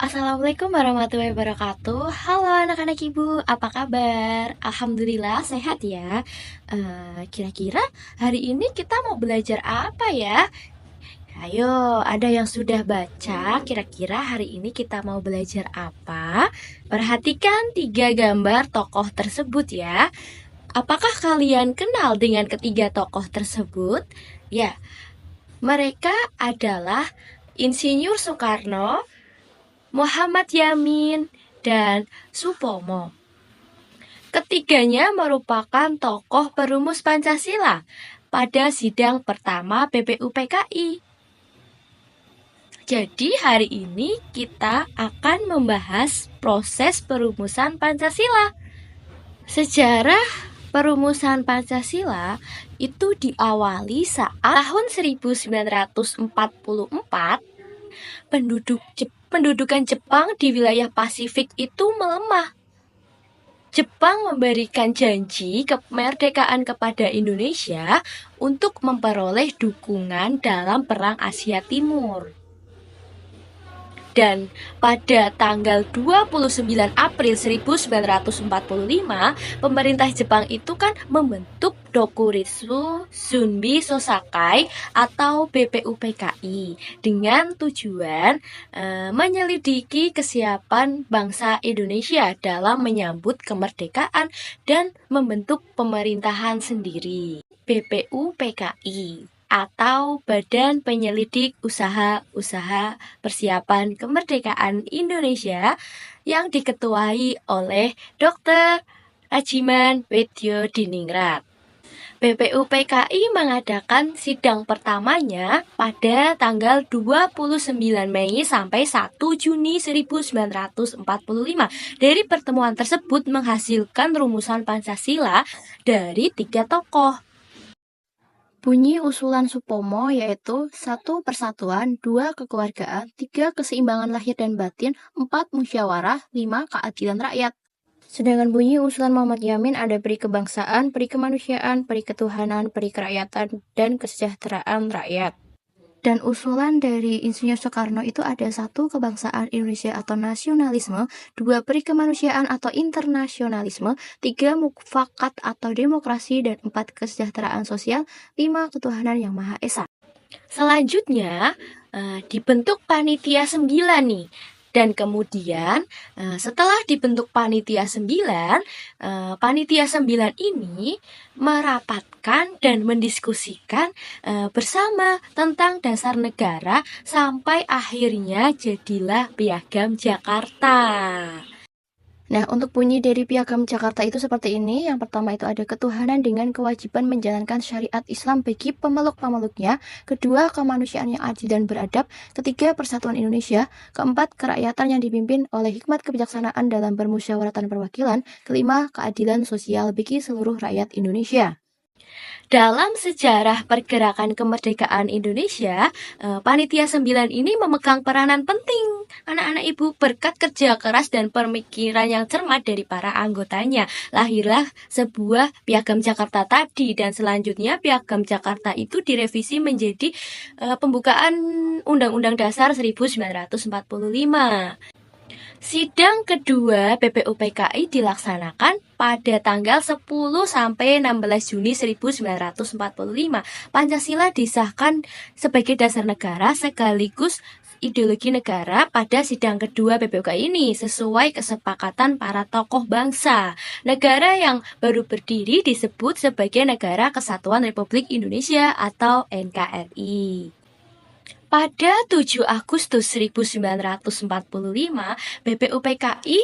Assalamualaikum warahmatullahi wabarakatuh. Halo anak-anak ibu, apa kabar? Alhamdulillah sehat ya. Kira-kira hari ini kita mau belajar apa ya? Ayo, ada yang sudah baca? Kira-kira hari ini kita mau belajar apa? Perhatikan tiga gambar tokoh tersebut ya. Apakah kalian kenal dengan ketiga tokoh tersebut? Ya, mereka adalah Insinyur Soekarno, Muhammad Yamin, dan Supomo. Ketiganya merupakan tokoh perumus Pancasila pada sidang pertama BPUPKI. Jadi hari ini kita akan membahas proses perumusan Pancasila. Sejarah perumusan Pancasila itu diawali saat tahun 1944 pendudukan Jepang di wilayah Pasifik itu melemah. Jepang memberikan janji kemerdekaan kepada Indonesia untuk memperoleh dukungan dalam Perang Asia Timur. Dan pada tanggal 29 April 1945, pemerintah Jepang itu kan membentuk Dokuritsu Shunbi Sosakai atau BPUPKI dengan tujuan menyelidiki kesiapan bangsa Indonesia dalam menyambut kemerdekaan dan membentuk pemerintahan sendiri. BPUPKI atau Badan Penyelidik Usaha-Usaha Persiapan Kemerdekaan Indonesia yang diketuai oleh Dr. Rajiman Wedyodiningrat. BPUPKI mengadakan sidang pertamanya pada tanggal 29 Mei sampai 1 Juni 1945. Dari pertemuan tersebut menghasilkan rumusan Pancasila dari 3 tokoh. Bunyi usulan Supomo yaitu 1. Persatuan, 2. Kekeluargaan, 3. Keseimbangan lahir dan batin, 4. Musyawarah, 5. Keadilan rakyat. Sedangkan bunyi usulan Muhammad Yamin ada peri kebangsaan, peri kemanusiaan, peri ketuhanan, peri kerakyatan, dan kesejahteraan rakyat. Dan usulan dari Insinyur Soekarno itu ada 1. Kebangsaan Indonesia atau nasionalisme, 2. Peri kemanusiaan atau internasionalisme, 3. Mufakat atau demokrasi, dan 4. Kesejahteraan sosial, 5. Ketuhanan yang Maha Esa. Selanjutnya dibentuk panitia 9 nih. Dan kemudian setelah dibentuk panitia 9, panitia 9 ini merapatkan dan mendiskusikan bersama tentang dasar negara sampai akhirnya jadilah Piagam Jakarta. Nah, untuk bunyi dari Piagam Jakarta itu seperti ini. Yang pertama itu ada ketuhanan dengan kewajiban menjalankan syariat Islam bagi pemeluk-pemeluknya. Kedua, kemanusiaan yang adil dan beradab. Ketiga, persatuan Indonesia. Keempat, kerakyatan yang dipimpin oleh hikmat kebijaksanaan dalam permusyawaratan perwakilan. Kelima, keadilan sosial bagi seluruh rakyat Indonesia. Dalam sejarah pergerakan kemerdekaan Indonesia, Panitia 9 ini memegang peranan penting, anak-anak ibu, berkat kerja keras dan pemikiran yang cermat dari para anggotanya. Lahirlah sebuah Piagam Jakarta tadi, dan selanjutnya Piagam Jakarta itu direvisi menjadi pembukaan Undang-Undang Dasar 1945. Sidang kedua BPUPKI dilaksanakan pada tanggal 10 sampai 16 Juni 1945. Pancasila disahkan sebagai dasar negara sekaligus ideologi negara pada sidang kedua BPUPKI ini sesuai kesepakatan para tokoh bangsa. Negara yang baru berdiri disebut sebagai Negara Kesatuan Republik Indonesia atau NKRI. Pada 7 Agustus 1945, BPUPKI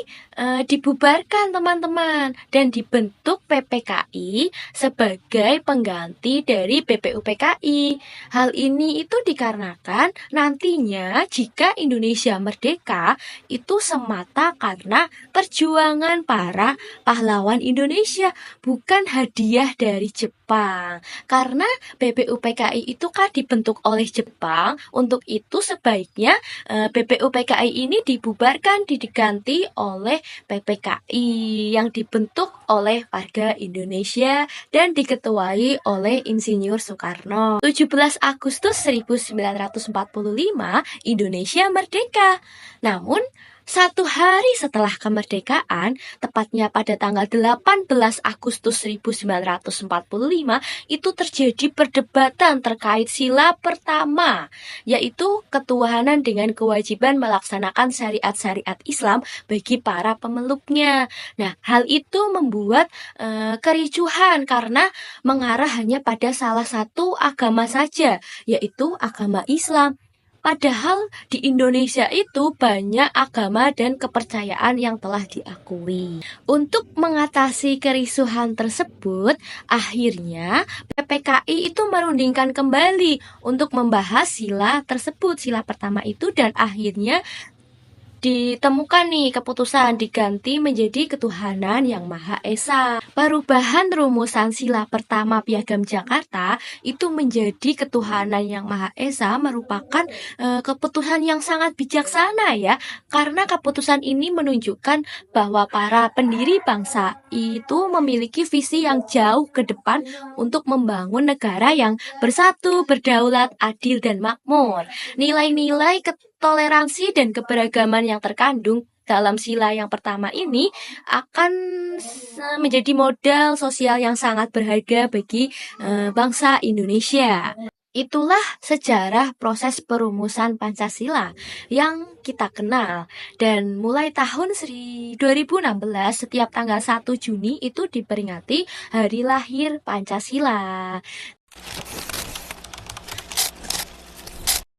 dibubarkan teman-teman dan dibentuk PPKI sebagai pengganti dari BPUPKI. Hal ini itu dikarenakan nantinya jika Indonesia merdeka itu semata karena perjuangan para pahlawan Indonesia, bukan hadiah dari Jepang. Karena BPUPKI itu kan dibentuk oleh Jepang Untuk itu sebaiknya BPUPKI ini dibubarkan, diganti oleh PPKI yang dibentuk oleh warga Indonesia dan diketuai oleh Insinyur Soekarno. 17 Agustus 1945 Indonesia merdeka. Namun satu hari setelah kemerdekaan, tepatnya pada tanggal 18 Agustus 1945, itu terjadi perdebatan terkait sila pertama, yaitu ketuhanan dengan kewajiban melaksanakan syariat-syariat Islam bagi para pemeluknya. Nah, hal itu membuat kericuhan karena mengarah hanya pada salah satu agama saja, yaitu agama Islam. Padahal di Indonesia itu banyak agama dan kepercayaan yang telah diakui. Untuk mengatasi kerisuhan tersebut, akhirnya PPKI itu merundingkan kembali untuk membahas sila tersebut, sila pertama itu, dan akhirnya ditemukan nih keputusan diganti menjadi ketuhanan yang Maha Esa. Perubahan rumusan sila pertama Piagam Jakarta itu menjadi ketuhanan yang Maha Esa merupakan keputusan yang sangat bijaksana ya, karena keputusan ini menunjukkan bahwa para pendiri bangsa itu memiliki visi yang jauh ke depan untuk membangun negara yang bersatu, berdaulat, adil, dan makmur. Nilai-nilai toleransi dan keberagaman yang terkandung dalam sila yang pertama ini akan menjadi modal sosial yang sangat berharga bagi bangsa Indonesia. Itulah sejarah proses perumusan Pancasila yang kita kenal. Dan mulai tahun 2016, setiap tanggal 1 Juni itu diperingati Hari Lahir Pancasila.